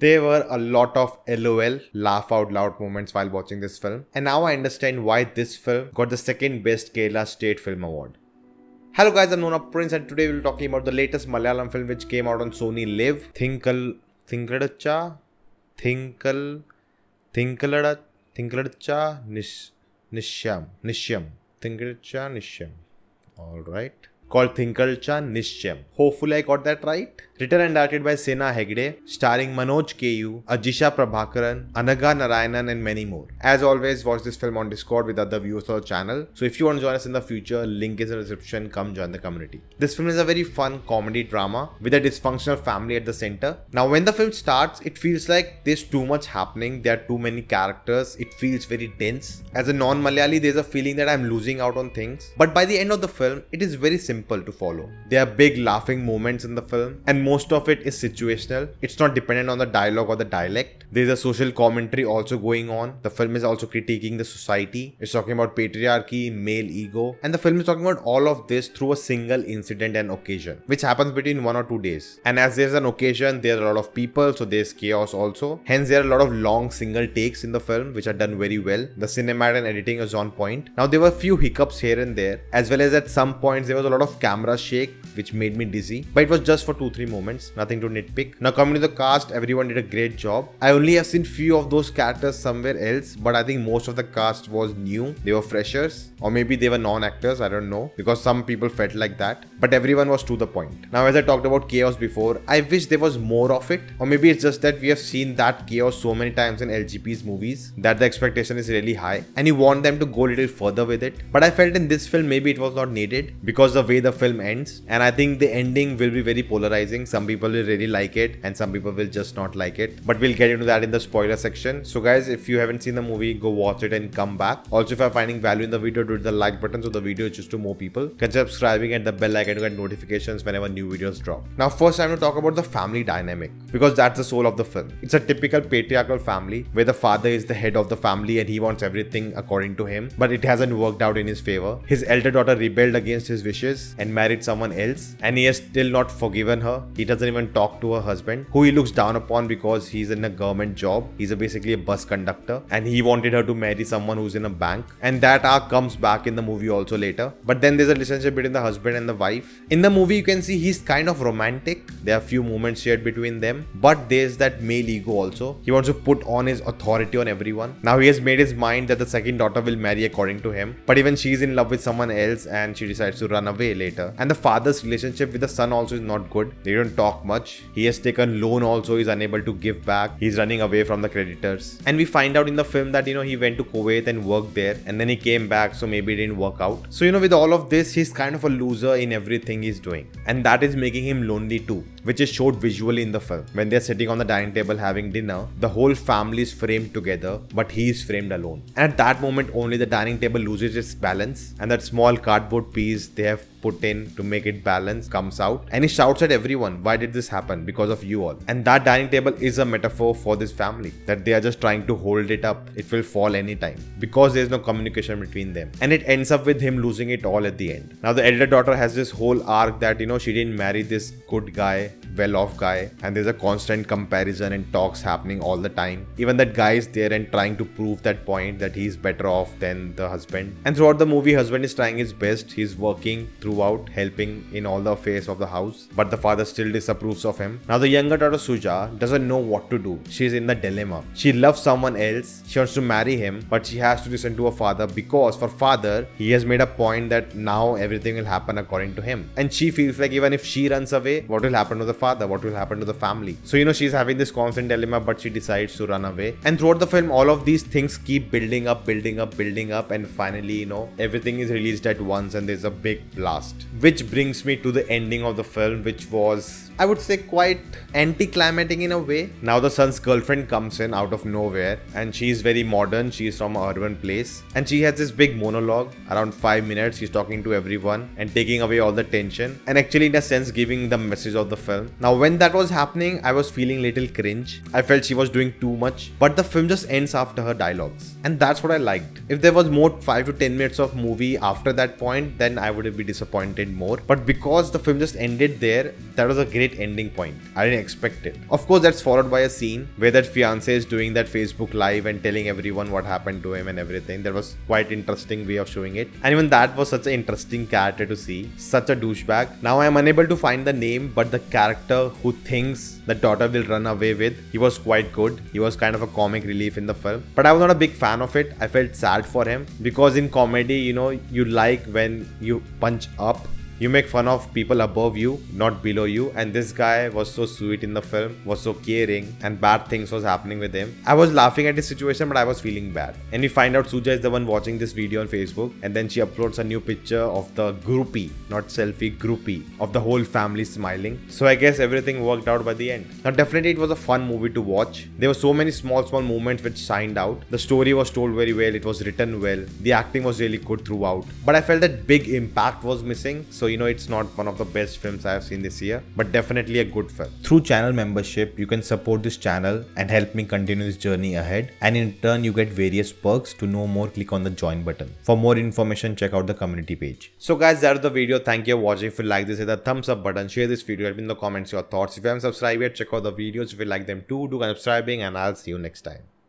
There were a lot of LOL, laugh out loud moments while watching this film, and now I understand why this film got the second best Kerala State Film Award. Hello guys, I'm Nona Prince and today we'll be talking about the latest Malayalam film which came out on Sony Live, Thinkaladacha, Nishyam. Alright. Called Thinkalcha Nishyam. Hopefully I got that right. Written and directed by Sena Hegde, starring Manoj KU, Ajisha Prabhakaran, Anaga Narayanan and many more. As always, watch this film on Discord with other viewers of the channel. So if you want to join us in the future, link is in the description, come join the community. This film is a very fun comedy drama with a dysfunctional family at the center. Now when the film starts, it feels like there's too much happening, there are too many characters, it feels very dense. As a non-Malayali, there's a feeling that I'm losing out on things. But by the end of the film, it is very simple to follow. There are big laughing moments in the film and most of it is situational. It's not dependent on the dialogue or the dialect. There's a social commentary also going on. The film is also critiquing the society. It's talking about patriarchy, male ego, and the film is talking about all of this through a single incident and occasion, which happens between 1 or 2 days. And as there's an occasion, there are a lot of people, so there's chaos also. Hence, there are a lot of long single takes in the film, which are done very well. The cinema and editing is on point. Now, there were a few hiccups here and there, as well as at some points, there was a lot of camera shake, which made me dizzy. But it was just for 2-3 moments, nothing to nitpick. Now, coming to the cast, everyone did a great job. I only have seen few of those characters somewhere else, but I think most of the cast was new. They were freshers, or maybe they were non-actors, I don't know, because some people felt like that. But everyone was to the point. Now, as I talked about chaos before, I wish there was more of it, or maybe it's just that we have seen that chaos so many times in LGP's movies that the expectation is really high, and you want them to go a little further with it. But I felt in this film, maybe it was not needed because the way the film ends, and I think the ending will be very polarizing. Some people will really like it and some people will just not like it, but we'll get into that in the spoiler section. So guys, if you haven't seen the movie, go watch it and come back. Also, if you're finding value in the video, do hit the like button so the video is just to more people. Consider subscribing and the bell icon to get notifications whenever new videos drop. Now first, I'm going to talk about the family dynamic because that's the soul of the film. It's a typical patriarchal family where the father is the head of the family and he wants everything according to him, but it hasn't worked out in his favor. His elder daughter rebelled against his wishes and married someone else, and he has still not forgiven her. He doesn't even talk to her husband, who he looks down upon because he's in a government job. He's basically a bus conductor, and he wanted her to marry someone who's in a bank, and that arc comes back in the movie also later. But then there's a relationship between the husband and the wife. In the movie, you can see he's kind of romantic. There are few moments shared between them, but there's that male ego also. He wants to put on his authority on everyone. Now he has made his mind that the second daughter will marry according to him, but even she's in love with someone else and she decides to run away later. And the father's relationship with the son also is not good. They don't talk much. He has taken loan also, he's unable to give back. He's running away from the creditors. And we find out in the film that, he went to Kuwait and worked there and then he came back, so maybe it didn't work out. So, with all of this, he's kind of a loser in everything he's doing. And that is making him lonely too, which is showed visually in the film. When they're sitting on the dining table having dinner, the whole family is framed together, but he is framed alone. And at that moment, only the dining table loses its balance and that small cardboard piece they have put in to make it balance comes out, and he shouts at everyone, why did this happen? Because of you all. And that dining table is a metaphor for this family, that they are just trying to hold it up. It will fall anytime because there's no communication between them, and it ends up with him losing it all at the end. Now the elder daughter has this whole arc that she didn't marry this good guy, well-off guy, and there's a constant comparison and talks happening all the time. Even that guy is there and trying to prove that point that he's better off than the husband. And throughout the movie, husband is trying his best. He's working throughout, helping in all the affairs of the house, but the father still disapproves of him. Now the younger daughter Suja doesn't know what to do. She's in the dilemma. She loves someone else. She wants to marry him, but she has to listen to her father because for father, he has made a point that now everything will happen according to him. And she feels like even if she runs away, what will happen to the father? What will happen to the family? So, she's having this constant dilemma, but she decides to run away. And throughout the film, all of these things keep building up, and finally, everything is released at once and there's a big blast. Which brings me to the ending of the film, which was, I would say, quite anticlimactic in a way. Now the son's girlfriend comes in out of nowhere and she's very modern. She's from an urban place and she has this big monologue around 5 minutes. She's talking to everyone and taking away all the tension and actually in a sense giving the message of the film. Now when that was happening, I was feeling little cringe. I felt she was doing too much, but the film just ends after her dialogues, and that's what I liked. If there was more 5 to 10 minutes of movie after that point, then I would have been disappointed more. But because the film just ended there, that was a great great ending point. I didn't expect it. Of course, that's followed by a scene where that fiance is doing that Facebook live and telling everyone what happened to him and everything. That was quite interesting way of showing it. And even that was such an interesting character to see. Such a douchebag. Now I am unable to find the name, but the character who thinks the daughter will run away with, he was quite good. He was kind of a comic relief in the film. But I was not a big fan of it. I felt sad for him because in comedy, you like when you punch up. You make fun of people above you, not below you, and this guy was so sweet in the film, was so caring, and bad things was happening with him. I was laughing at this situation, but I was feeling bad. And we find out Suja is the one watching this video on Facebook, and then she uploads a new picture of the groupie, not selfie, groupie, of the whole family smiling. So I guess everything worked out by the end. Now definitely it was a fun movie to watch. There were so many small moments which shined out. The story was told very well, it was written well, the acting was really good throughout. But I felt that big impact was missing. So it's not one of the best films I have seen this year, but definitely a good film. Through channel membership, you can support this channel and help me continue this journey ahead. And in turn, you get various perks. To know more, click on the join button. For more information, check out the community page. So guys, that's the video. Thank you for watching. If you like this, hit the thumbs up button. Share this video. Help me in the comments your thoughts. If you haven't subscribed yet, check out the videos. If you like them too, do subscribing, and I'll see you next time.